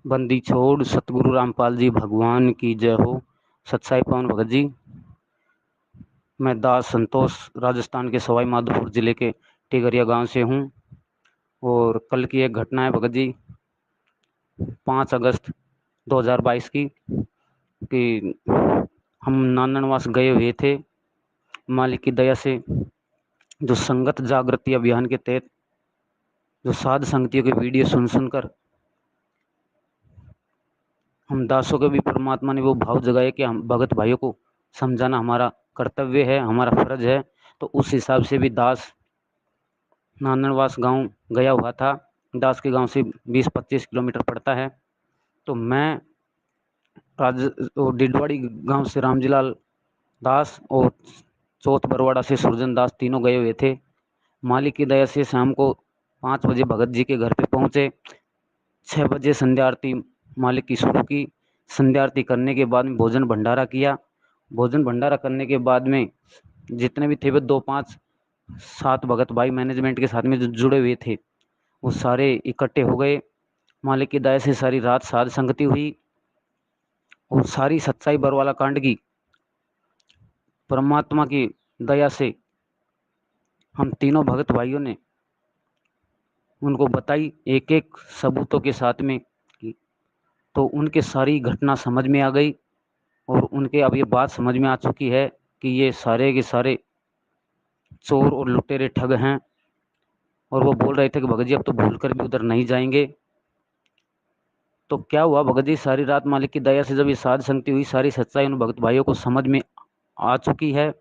बंदी छोड़ सतगुरु रामपाल जी भगवान की जय हो। सतसाई पावन भगत जी। मैं दास संतोष राजस्थान के सवाई माधोपुर जिले के टिगरिया गांव से हूं। और कल की एक घटना है भगत जी, 5 अगस्त 2022 की, कि हम नाननवास गए हुए थे। मालिक की दया से जो संगत जागृति अभियान के तहत जो साध संगतियों के वीडियो सुन सुनकर हम दासों के भी परमात्मा ने वो भाव जगाए कि हम भगत भाइयों को समझाना हमारा कर्तव्य है, हमारा फर्ज है। तो उस हिसाब से भी दास नाननवास गांव गया हुआ था। दास के गांव से 20-25 किलोमीटर पड़ता है। तो मैं डिडवाड़ी गांव से रामजीलाल दास और चौथ बरवाड़ा से सुरजन दास तीनों गए हुए थे। मालिक की दया से शाम को 5 बजे भगत जी के घर पे पहुंचे। 6 बजे संध्या आरती मालिक की शुरू की। संध्या आरती करने के बाद में भोजन भंडारा किया। भोजन भंडारा करने के बाद में जितने भी थे वे 2-5-7 भगत भाई मैनेजमेंट के साथ में जो जुड़े हुए थे वो सारे इकट्ठे हो गए। मालिक की दया से सारी रात साध संगति हुई और सारी सच्चाई बरवाला कांड की परमात्मा की दया से हम तीनों भगत भाइयों ने उनको बताई एक एक सबूतों के साथ में। तो उनके सारी घटना समझ में आ गई और उनके अब ये बात समझ में आ चुकी है कि ये सारे के सारे चोर और लुटेरे ठग हैं। और वो बोल रहे थे कि भगत जी अब तो भूल कर भी उधर नहीं जाएंगे। तो क्या हुआ भगत जी, सारी रात मालिक की दया से जब ये साध संगति हुई, सारी सच्चाई उन भगत भाइयों को समझ में आ चुकी है।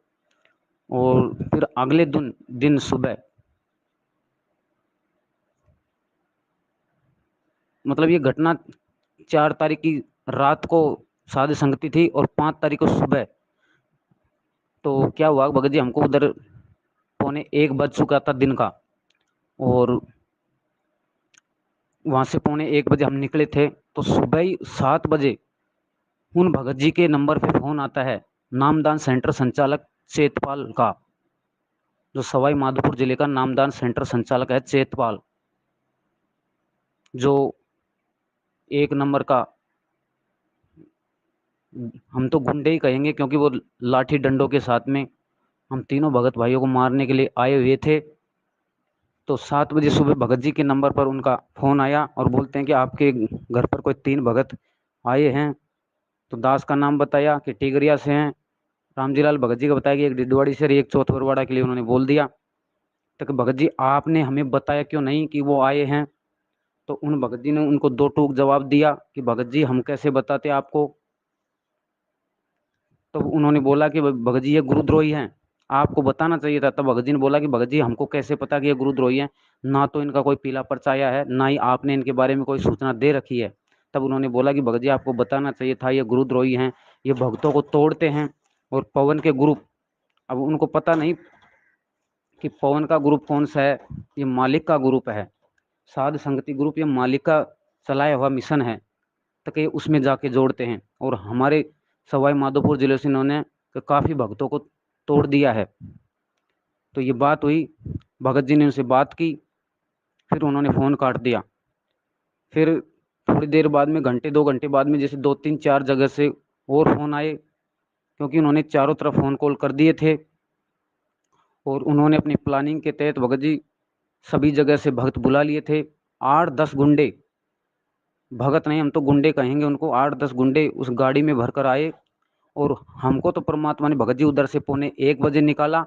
और फिर अगले दिन सुबह, मतलब ये घटना 4 तारीख की रात को साध संगति थी और 5 तारीख को सुबह। तो क्या हुआ भगत जी, हमको उधर 1:45 बज चुका था दिन का। और वहां से 1:45 बजे हम निकले थे। तो सुबह ही 7 बजे उन भगत जी के नंबर पे फोन आता है, नामदान सेंटर संचालक चेतपाल का। जो सवाई माधोपुर जिले का नामदान सेंटर संचालक है चेतपाल, जो 1 नंबर का, हम तो गुंडे ही कहेंगे क्योंकि वो लाठी डंडों के साथ में हम तीनों भगत भाइयों को मारने के लिए आए हुए थे। तो 7 बजे सुबह भगत जी के नंबर पर उनका फोन आया और बोलते हैं कि आपके घर पर कोई 3 भगत आए हैं। तो दास का नाम बताया कि टिगरिया से हैं। रामजीलाल भगत जी का बताया कि एक डिडवाड़ी से, एक चौथवरवाड़ा के लिए उन्होंने बोल दिया। तो भगत जी आपने हमें बताया क्यों नहीं कि वो आए हैं? तो उन भगत जी ने उनको दो टूक जवाब दिया कि भगत जी हम कैसे बताते आपको। तो उन्होंने बोला कि भगत जी ये गुरुद्रोही हैं, आपको बताना चाहिए था। तब भगत जी ने बोला कि भगत जी हमको कैसे पता कि ये गुरुद्रोही हैं, ना तो इनका कोई पीला पर्चा आया है, ना ही आपने इनके बारे में कोई सूचना दे रखी है। तब उन्होंने बोला कि भगत जी आपको बताना चाहिए था, ये गुरुद्रोही हैं, ये भक्तों को तोड़ते हैं। और पवन के ग्रुप, अब उनको पता नहीं कि पवन का ग्रुप कौन सा है, ये मालिक का ग्रुप है। साध संगति ग्रुप ये मालिक का चलाया हुआ मिशन है, तो ये उसमें जाके जोड़ते हैं। और हमारे सवाई माधोपुर जिले से इन्होंने काफ़ी भक्तों को तोड़ दिया है। तो ये बात हुई, भगत जी ने उनसे बात की, फिर उन्होंने फ़ोन काट दिया। फिर थोड़ी देर बाद में, घंटे 2 घंटे बाद में, जैसे 2-3-4 जगह से और फ़ोन आए, क्योंकि उन्होंने चारों तरफ फ़ोन कॉल कर दिए थे। और उन्होंने अपनी प्लानिंग के तहत भगत जी सभी जगह से भक्त बुला लिए थे। 8-10 गुंडे, भगत नहीं हम तो गुंडे कहेंगे उनको, 8-10 गुंडे उस गाड़ी में भरकर आए। और हमको तो परमात्मा ने भगत जी उधर से 1:45 निकाला।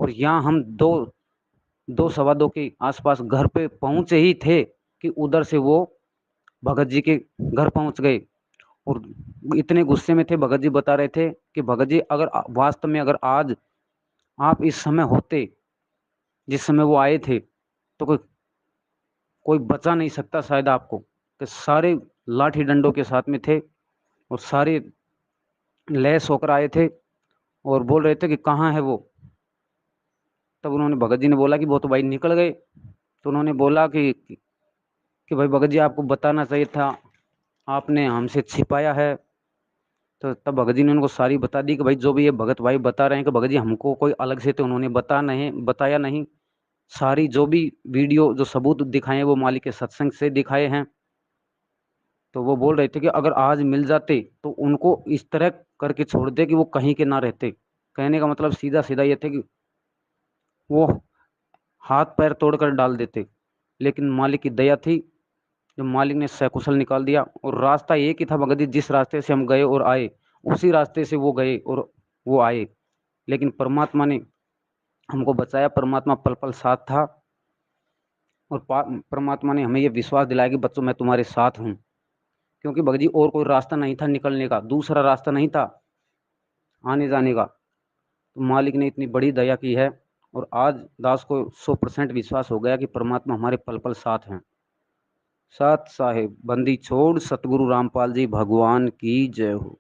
और यहाँ हम 2-2:15 के आसपास घर पे पहुंचे ही थे कि उधर से वो भगत जी के घर पहुंच गए। और इतने गुस्से में थे, भगत जी बता रहे थे कि भगत जी अगर वास्तव में अगर आज आप इस समय होते जिस समय वो आए थे, तो कोई कोई बचा नहीं सकता शायद आपको। कि सारे लाठी डंडों के साथ में थे और सारे लैस होकर आए थे और बोल रहे थे कि कहाँ है वो। तब उन्होंने, भगत जी ने बोला कि वो तो भाई निकल गए। तो उन्होंने बोला कि भाई भगत जी आपको बताना चाहिए था, आपने हमसे छिपाया है। तो तब भगत जी ने उनको सारी बता दी कि भाई जो भी ये भगत भाई बता रहे हैं कि भगत जी हमको कोई अलग से तो उन्होंने बताया नहीं। सारी जो भी वीडियो जो सबूत दिखाए वो मालिक के सत्संग से दिखाए हैं। तो वो बोल रहे थे कि अगर आज मिल जाते तो उनको इस तरह करके छोड़ दे कि वो कहीं के ना रहते। कहने का मतलब सीधा सीधा ये थे कि वो हाथ पैर तोड़कर डाल देते, लेकिन मालिक की दया थी, जो मालिक ने सकुशल निकाल दिया। और रास्ता एक ही था भगत जी, जिस रास्ते से हम गए और आए उसी रास्ते से वो गए और वो आए। लेकिन परमात्मा ने हमको बचाया, परमात्मा पल पल साथ था। और परमात्मा ने हमें ये विश्वास दिलाया कि बच्चों मैं तुम्हारे साथ हूँ। क्योंकि भगत जी और कोई रास्ता नहीं था निकलने का, दूसरा रास्ता नहीं था आने जाने का। तो मालिक ने इतनी बड़ी दया की है, और आज दास को 100% विश्वास हो गया कि परमात्मा हमारे पल पल साथ हैं। साथ साहेब बंदी छोड़, सतगुरु रामपाल जी भगवान की जय हो।